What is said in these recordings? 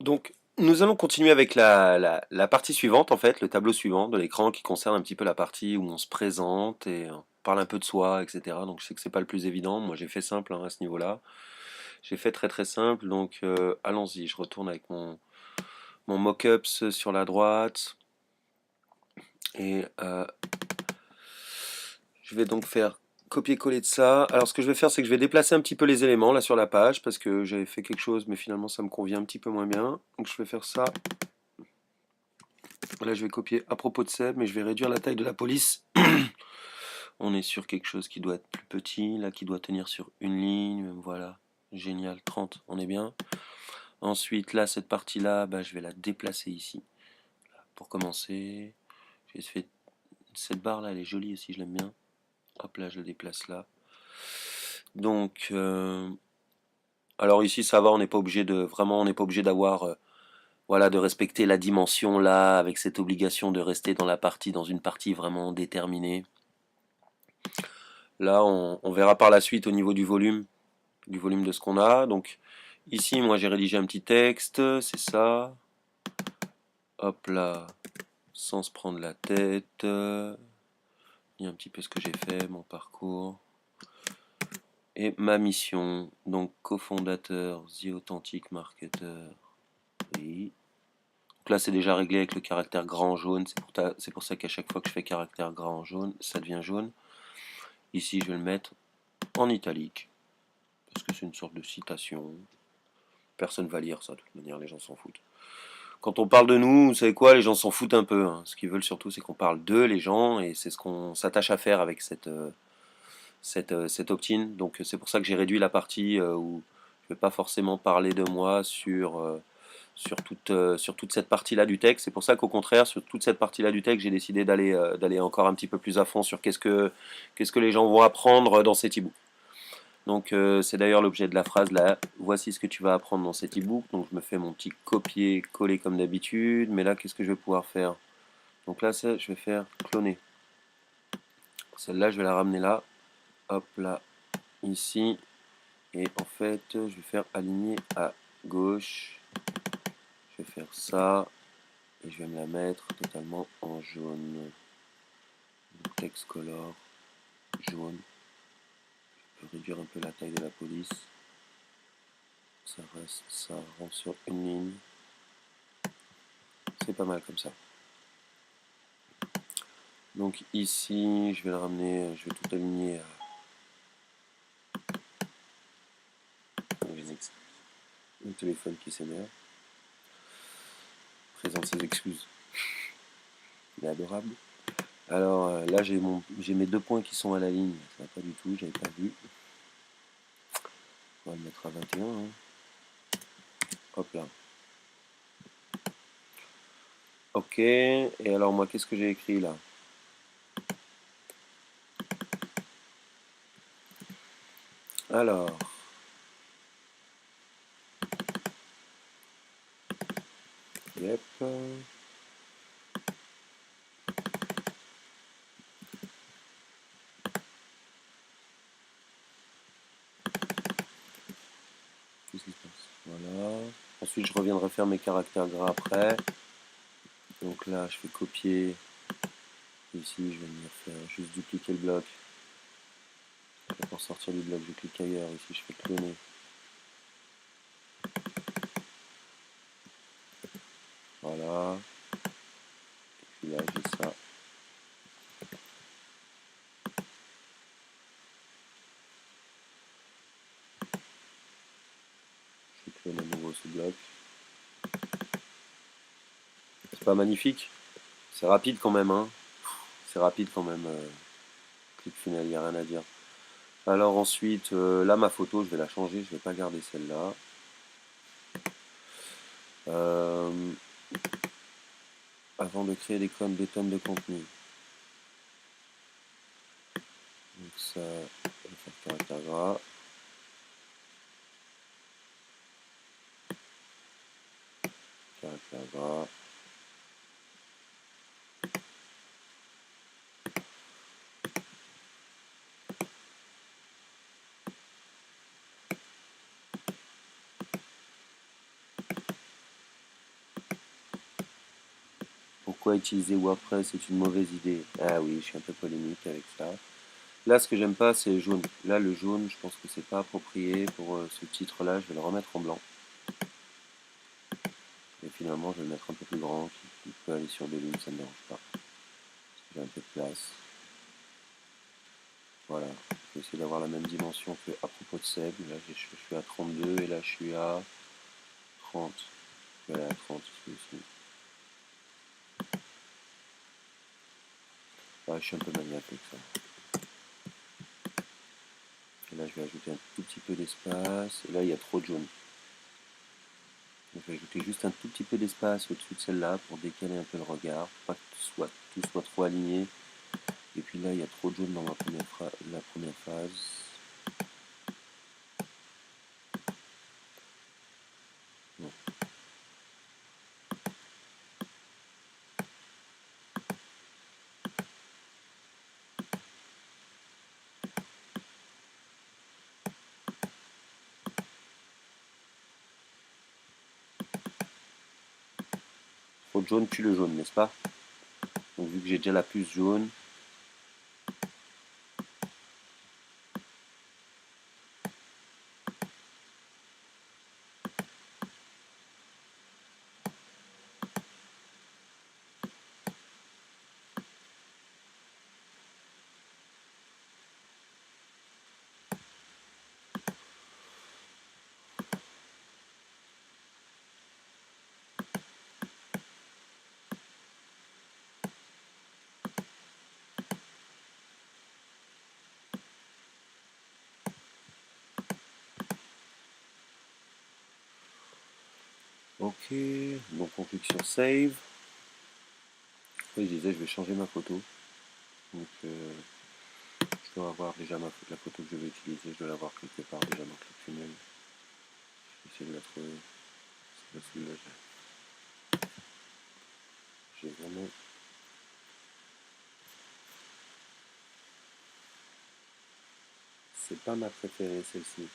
Donc, nous allons continuer avec la partie suivante, en fait, le tableau suivant de l'écran qui concerne un petit peu la partie où on se présente et on parle un peu de soi, etc. Donc, je sais que c'est pas le plus évident. Moi, j'ai fait simple hein, à ce niveau-là. J'ai fait très très simple. Donc, allons-y. Je retourne avec mon mock-ups sur la droite. Et je vais donc faire copier-coller de ça. Alors, ce que je vais faire, c'est que je vais déplacer un petit peu les éléments là sur la page parce que j'avais fait quelque chose, mais finalement, ça me convient un petit peu moins bien. Donc, je vais faire ça. Là, je vais copier à propos de Seb, mais je vais réduire la taille de la police. On est sur quelque chose qui doit être plus petit, là, qui doit tenir sur une ligne. Voilà, génial, 30, on est bien. Ensuite, là, cette partie-là, bah, je vais la déplacer ici. Pour commencer, j'ai fait cette barre-là, elle est jolie aussi, je l'aime bien. Hop là, je la déplace là. Donc, alors ici, ça va, on n'est pas obligé de, vraiment, on n'est pas obligé d'avoir, voilà, de respecter la dimension là, avec cette obligation de rester dans la partie, dans une partie vraiment déterminée. Là, on verra par la suite au niveau du volume de ce qu'on a. Donc ici, moi j'ai rédigé un petit texte, c'est ça. Hop là, sans se prendre la tête. Il y a un petit peu ce que j'ai fait, mon parcours. Et ma mission, donc cofondateur, The Authentic Marketer. Oui. Donc là, c'est déjà réglé avec le caractère grand jaune. C'est pour ça qu'à chaque fois que je fais caractère grand jaune, ça devient jaune. Ici, je vais le mettre en italique. Parce que c'est une sorte de citation. Personne va lire ça, de toute manière, les gens s'en foutent. Quand on parle de nous, vous savez quoi, les gens s'en foutent un peu. Hein. Ce qu'ils veulent surtout, c'est qu'on parle d'eux, les gens, et c'est ce qu'on s'attache à faire avec cette opt-in. Donc c'est pour ça que j'ai réduit la partie où je ne vais pas forcément parler de moi sur toute cette partie-là du texte. C'est pour ça qu'au contraire, sur toute cette partie-là du texte, j'ai décidé d'aller encore un petit peu plus à fond sur qu'est-ce que les gens vont apprendre dans cet e-book. Donc c'est d'ailleurs l'objet de la phrase là. Voici ce que tu vas apprendre dans cet e-book. Donc je me fais mon petit copier-coller comme d'habitude. Mais là, qu'est-ce que je vais pouvoir faire? Donc là, ça, je vais faire cloner. Celle-là, je vais la ramener là. Hop là, ici. Et en fait, je vais faire aligner à gauche. Je vais faire ça. Et je vais me la mettre totalement en jaune. Text color, jaune. Je peux réduire un peu la taille de la police. Ça rentre sur une ligne. C'est pas mal comme ça. Donc ici, je vais le ramener, je vais tout aligner à... Le téléphone qui s'énerve. Présente ses excuses. Il est adorable. Alors là, j'ai mes deux points qui sont à la ligne. Ça va pas du tout, j'avais pas vu. On va le mettre à 21. Hein. Hop là. Ok, et alors moi, qu'est-ce que j'ai écrit là? Alors, yep. Qu'est-ce qui se passe? Voilà. Ensuite, je reviendrai faire mes caractères gras après. Donc là, je fais copier. Ici, je vais venir faire juste dupliquer le bloc. Pour sortir du bloc, je clique ailleurs. Ici, je fais cloner. Voilà. Et puis là, j'ai ça. Je clone à nouveau ce bloc. C'est pas magnifique. C'est rapide quand même, hein. C'est rapide quand même. Clic final, il n'y a rien à dire. Alors ensuite, là, ma photo, je vais la changer. Je vais pas garder celle-là. Avant de créer des tonnes de contenu. Donc ça, je vais faire caractère gras. Caractère gras. Pourquoi utiliser WordPress est une mauvaise idée? Ah oui, je suis un peu polémique avec ça. Là, ce que j'aime pas, c'est jaune. Là, le jaune, je pense que c'est pas approprié pour ce titre-là. Je vais le remettre en blanc. Et finalement, je vais le mettre un peu plus grand. Qui peut aller sur des lignes, ça ne me dérange pas. J'ai un peu de place. Voilà. Je vais essayer d'avoir la même dimension que à propos de Seb. Là, je suis à 32 et là, je suis à 30. Je vais aller à 30 ici. Ah, je suis un peu maniaque avec ça. Et là, je vais ajouter un tout petit peu d'espace. Et là, il y a trop de jaune. Donc, je vais ajouter juste un tout petit peu d'espace au-dessus de celle-là pour décaler un peu le regard, pas que tout soit trop aligné. Et puis là, il y a trop de jaune dans la première phase. Bon. Trop de jaune tue le jaune, n'est-ce pas? Donc vu que j'ai déjà la puce jaune, ok, donc on clique sur Save. Oui, je disais, je vais changer ma photo. Donc je dois avoir déjà la photo que je vais utiliser, je dois l'avoir quelque part déjà dans le tunnel. Je vais essayer de la trouver. C'est pas celui-là, j'ai vraiment... C'est pas ma préférée celle-ci.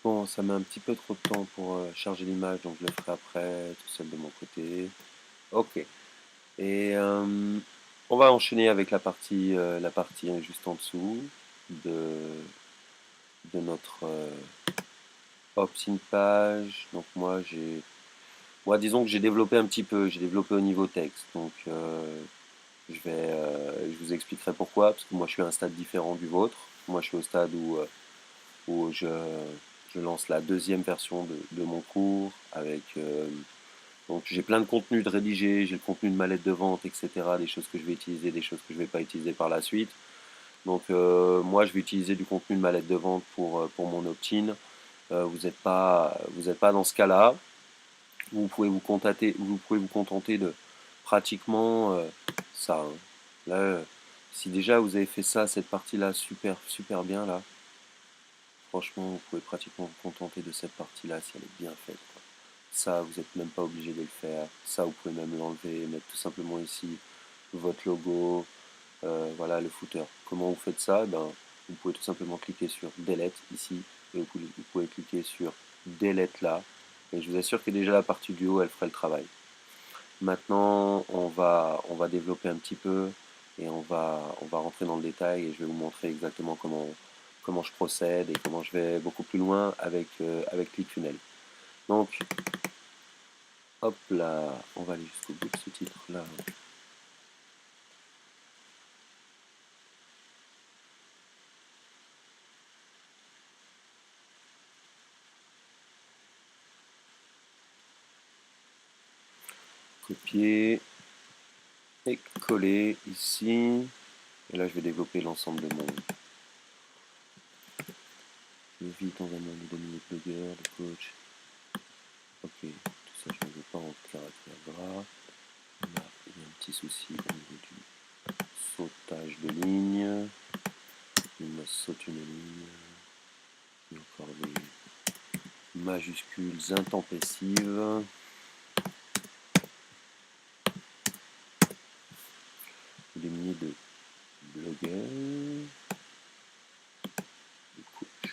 Bon, ça met un petit peu trop de temps pour charger l'image, donc je le ferai après, tout seul de mon côté. Ok. Et on va enchaîner avec la partie juste en dessous de, de notre opt-in page. Donc moi disons que j'ai développé un petit peu, j'ai développé au niveau texte. Donc je vous expliquerai pourquoi, parce que moi je suis à un stade différent du vôtre. Moi je suis au stade où je lance la deuxième version de mon cours avec donc j'ai plein de contenu de rédiger, j'ai le contenu de ma lettre de vente, etc. Des choses que je vais utiliser, des choses que je ne vais pas utiliser par la suite. Donc moi je vais utiliser du contenu de ma lettre de vente pour mon opt-in. Vous êtes pas dans ce cas-là. Vous pouvez vous contenter de pratiquement ça, hein. Là, si déjà vous avez fait ça, cette partie-là, super bien là, franchement, vous pouvez pratiquement vous contenter de cette partie-là si elle est bien faite, quoi. Ça, vous n'êtes même pas obligé de le faire. Ça, vous pouvez même l'enlever, mettre tout simplement ici votre logo, voilà le footer. Comment vous faites ça? Ben, vous pouvez tout simplement cliquer sur Delete ici, et vous pouvez cliquer sur Delete là, et je vous assure que déjà la partie du haut, elle ferait le travail. Maintenant, on va développer un petit peu et on va rentrer dans le détail et je vais vous montrer exactement comment je procède et comment je vais beaucoup plus loin avec ClickFunnels. Donc, hop là, on va aller jusqu'au bout de ce titre-là. Copier et coller ici. Et là, je vais développer l'ensemble de mon vie dans un monde de minute blogueur, de coach. Ok, tout ça, je vais pas en caractère gras. Là, il y a un petit souci au niveau du sautage de ligne. Il me saute une ligne. Il y a encore des majuscules intempestives. Des milliers de blogueurs. Des coachs.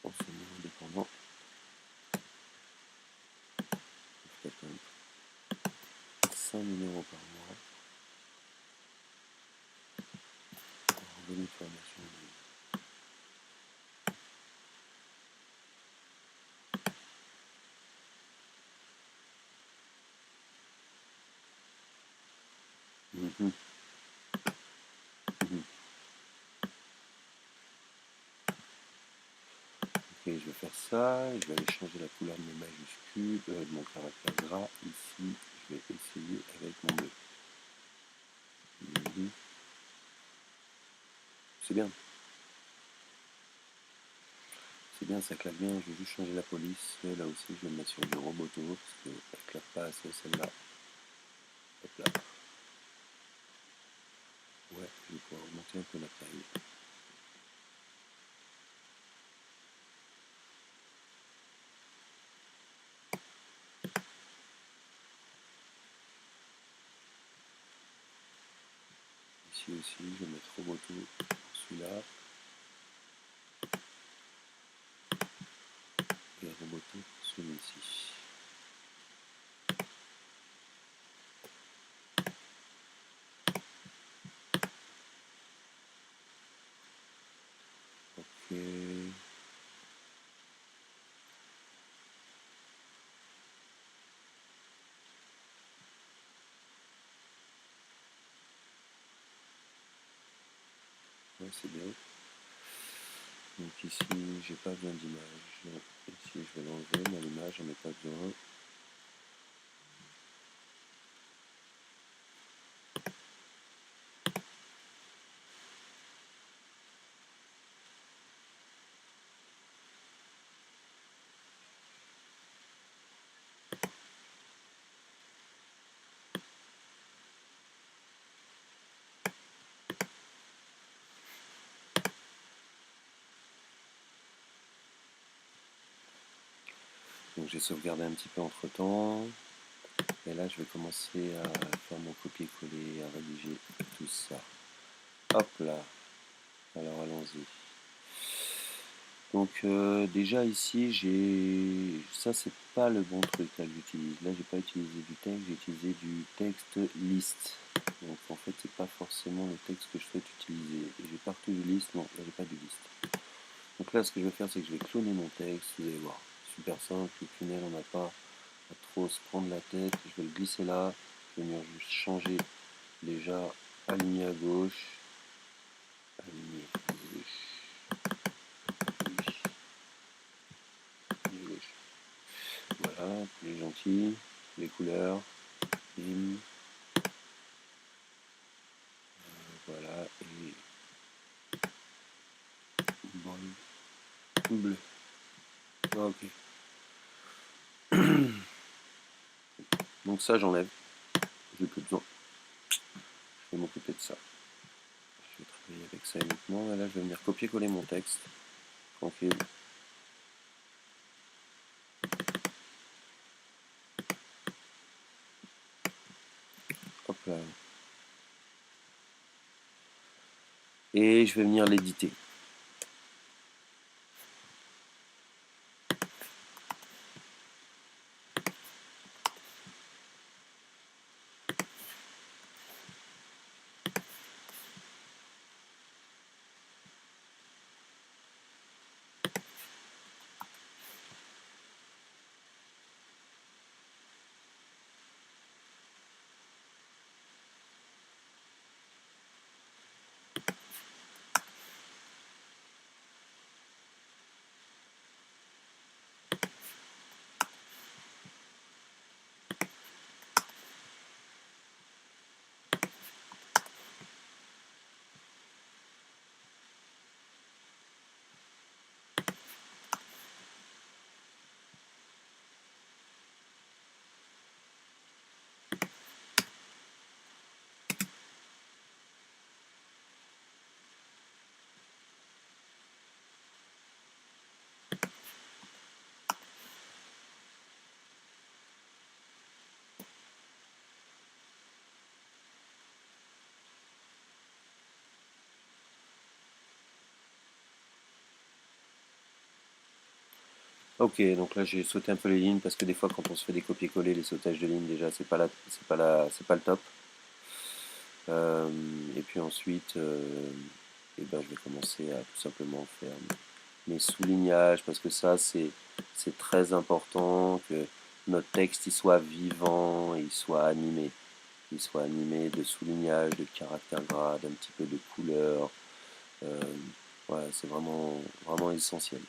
Enseignants indépendants. Ça fait quand même 5 000 € par mois. Revenu de formation. Mhm. Mhm. Ok, je vais faire ça. Je vais aller changer la couleur de mes majuscules, de mon caractère gras. Ici, je vais essayer avec mon bleu. Mhm. C'est bien. C'est bien, ça claque bien. Je vais juste changer la police. Là aussi, je vais me mettre sur du Roboto parce qu'elle ne claque pas assez celle-là. Hop là. Ouais, je vais pouvoir augmenter un peu la taille. Ici aussi, je vais mettre Roboto celui-là. Et Roboto celui-ci. Ok. Ouais, c'est bien. Donc ici, j'ai pas besoin d'image. Ici, je vais l'enlever, mais l'image, j'en ai pas besoin. Donc j'ai sauvegardé un petit peu entre temps. Et là, je vais commencer à faire mon copier-coller, à rédiger tout ça. Hop là. Alors allons-y. Donc déjà ici, ça c'est pas le bon truc là que j'utilise. Là, j'ai pas utilisé du texte, j'ai utilisé du texte list. Donc en fait, c'est pas forcément le texte que je souhaite utiliser. Et j'ai partout du list. Non, là j'ai pas du list. Donc là, ce que je vais faire, c'est que je vais cloner mon texte. Vous allez voir, super simple. Le tunnel, on n'a pas à trop se prendre la tête. Je vais le glisser là. Je vais venir juste changer déjà aligné à gauche. Aligné à gauche. Aligné à gauche. Voilà, plus gentil. Les couleurs. Bim. Voilà. Et bon, bleu. Ok. Donc ça, j'enlève. J'ai plus besoin. Je vais m'occuper de ça. Je vais travailler avec ça uniquement. Et là, je vais venir copier-coller mon texte. Tranquille. Hop là. Et je vais venir l'éditer. Ok, donc là j'ai sauté un peu les lignes parce que des fois quand on se fait des copier-coller, les sautages de lignes déjà c'est pas le top. Euh, et puis ensuite, eh ben, je vais commencer à tout simplement faire mes soulignages parce que ça c'est très important que notre texte il soit vivant, il soit animé de soulignages, de caractères gras, d'un petit peu de couleur. Euh, ouais, c'est vraiment essentiel.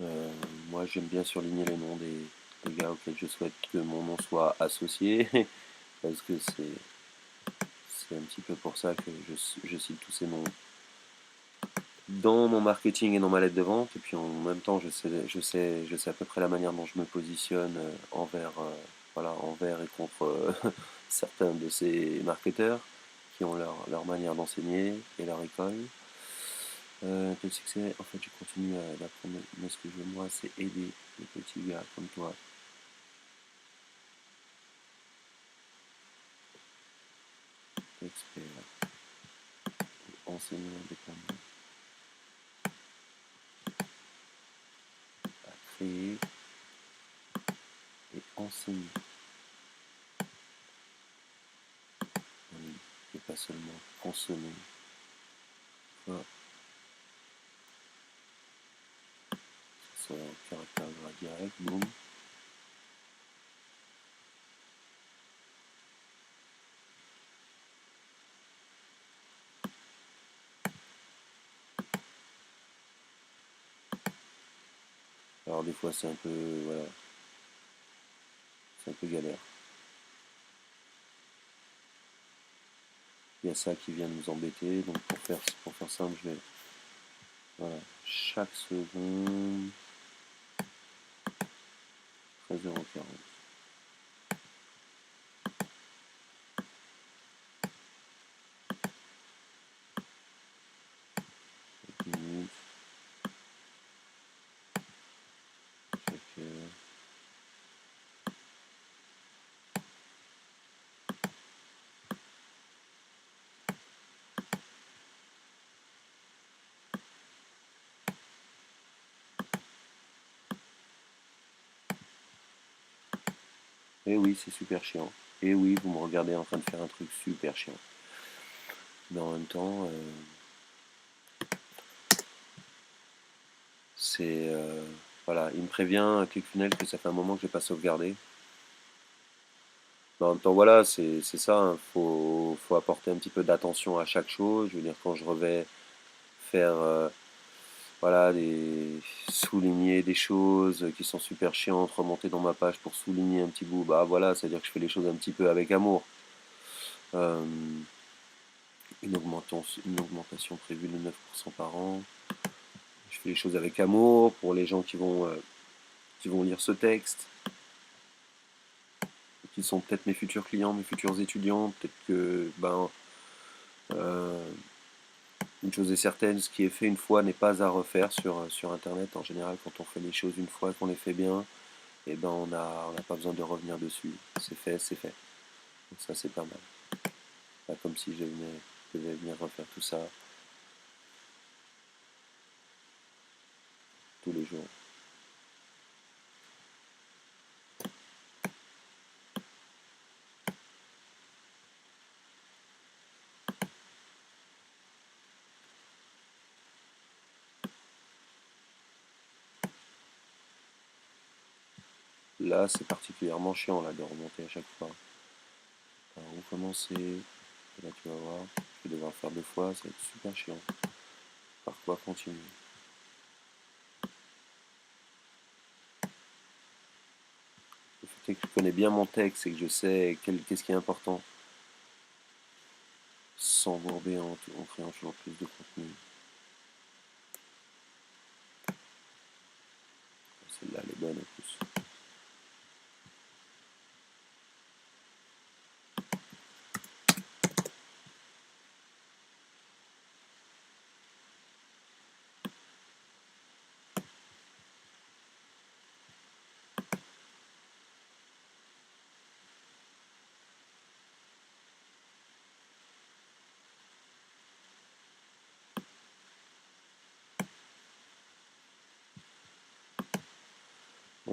Euh, Moi, j'aime bien surligner les noms des gars auxquels je souhaite que mon nom soit associé, parce que c'est un petit peu pour ça que je cite tous ces noms dans mon marketing et dans ma lettre de vente. Et puis en même temps, je sais à peu près la manière dont je me positionne voilà, envers et contre certains de ces marketeurs qui ont leur manière d'enseigner et leur école. Quel succès? En fait, je continue d'apprendre, mais ce que je veux moi, c'est aider les petits gars comme toi. Expert, enseignant indépendant, à créer et enseigner en ligne, et pas seulement consommer. Voilà, c'est un caractère direct, boum. Alors des fois c'est un peu, voilà, c'est un peu galère. Il y a ça qui vient de nous embêter, donc pour faire simple, je vais, voilà, chaque seconde, 13,40 €. Minutes, chaque heure. Et oui, c'est super chiant. Et oui, vous me regardez en train de faire un truc super chiant. Mais en même temps, c'est voilà, il me prévient ClickFunnels que ça fait un moment que j'ai pas sauvegardé. Mais en même temps, voilà, c'est ça, hein, faut apporter un petit peu d'attention à chaque chose. Je veux dire, quand je revais faire voilà, souligner des choses qui sont super chiantes, remonter dans ma page pour souligner un petit bout, bah voilà, c'est-à-dire que je fais les choses un petit peu avec amour. Euh, une augmentation prévue de 9% par an. Je fais les choses avec amour pour les gens qui vont lire ce texte, qui sont peut-être mes futurs clients, mes futurs étudiants. Peut-être que euh, une chose est certaine, ce qui est fait une fois n'est pas à refaire sur Internet. En général, quand on fait les choses une fois, qu'on les fait bien, et ben on n'a pas besoin de revenir dessus. C'est fait, c'est fait. Donc ça, c'est pas mal. Pas comme si devais venir refaire tout ça tous les jours. Là, c'est particulièrement chiant là, de remonter à chaque fois. Alors, recommencer. Et là, tu vas voir, je vais devoir le faire 2 fois, ça va être super chiant. Par quoi continuer? Le fait est que je connais bien mon texte et que je sais qu'est-ce qui est important, sans bourber en créant toujours plus de contenu. Celle-là, elle est bonne en plus.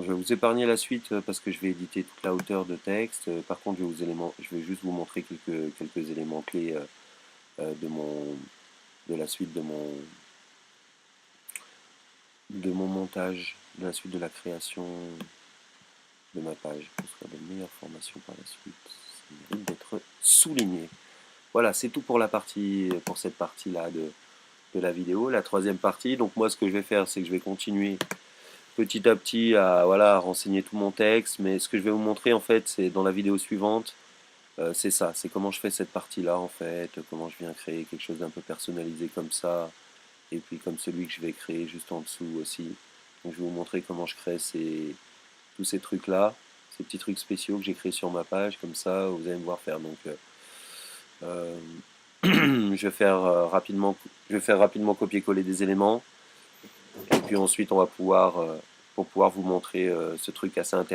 je vais vous épargner la suite parce que je vais éditer toute la hauteur de texte. Par contre, je vais juste vous montrer quelques éléments clés de la suite de mon montage, de la suite de la création de ma page. Pour ce sera de meilleures formations par la suite. Ça mérite d'être souligné. Voilà, c'est tout pour cette partie-là de la vidéo. La troisième partie, donc moi ce que je vais faire, c'est que je vais continuer petit à petit à, voilà, à renseigner tout mon texte, mais ce que je vais vous montrer en fait, c'est dans la vidéo suivante, c'est ça, c'est comment je fais cette partie-là en fait, comment je viens créer quelque chose d'un peu personnalisé comme ça, et puis comme celui que je vais créer juste en dessous aussi. Donc je vais vous montrer comment je crée tous ces trucs-là, ces petits trucs spéciaux que j'ai créés sur ma page, comme ça vous allez me voir faire. Donc je vais faire rapidement copier-coller des éléments, et puis ensuite on va pouvoir, pour pouvoir vous montrer ce truc assez intéressant.